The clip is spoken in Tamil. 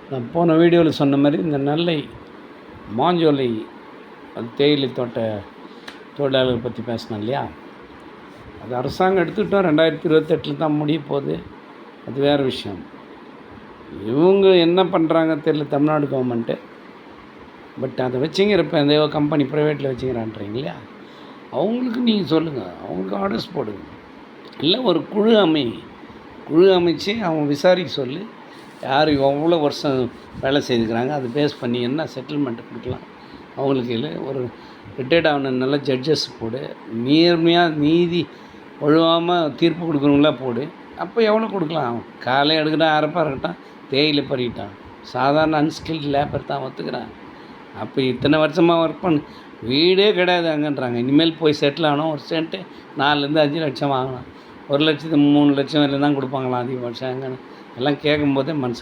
நான் போன வீடியோவில் சொன்ன மாதிரி இந்த நெல்லை மாஞ்சோலை அது தேயிலை தோட்ட தொழிலாளர்கள் பற்றி பேசினேன் இல்லையா? அது அரசாங்கம் எடுத்துக்கிட்டோம் 2028 தான் முடிய போகுது. அது வேறு விஷயம். இவங்க என்ன பண்ணுறாங்க தெரியல தமிழ்நாடு கவர்மெண்ட்டு. பட் அதை வச்சுங்கிறப்ப எந்த கம்பெனி ப்ரைவேட்டில் வச்சுக்கிறான்றீங்க இல்லையா? அவங்களுக்கு நீங்கள் சொல்லுங்கள், அவங்களுக்கு ஆர்டர்ஸ் போடுங்க. இல்லை ஒரு குழு அமைச்சு அவங்க விசாரிக்க சொல்லி யார் எவ்வளோ வருஷம் வேலை செய்துக்கிறாங்க அதை பேஸ் பண்ணி என்ன செட்டில்மெண்ட் கொடுக்கலாம் அவங்களுக்கு. இல்லை ஒரு ரிட்டையர்ட் ஆன நல்ல ஜட்ஜஸ் போடு, நேர்மையாக நீதி ஒழுவாமல் தீர்ப்பு கொடுக்குறவங்களா போடு. அப்போ எவ்வளோ கொடுக்கலாம்? காலை எடுக்கிட்டான், அரைப்பா இருக்கட்டும், தேயிலை பறிக்கிட்டான், சாதாரண அன்ஸ்கில்டு லேபர் தான் ஒத்துக்கிறான். அப்போ இத்தனை வருஷமாக ஒர்க் பண்ண வீடே கிடையாது அங்கன்றாங்க. இனிமேல் போய் செட்டில் ஆகணும். ஒரு சென்ட்டு 4-5 லட்சம் வாங்கலாம். 1 லட்சத்துக்கு 3 லட்சம் வரையும் தான் கொடுப்பாங்களாம் அதிகபட்சம். எல்லாம் கேட்கும்போதே மனசு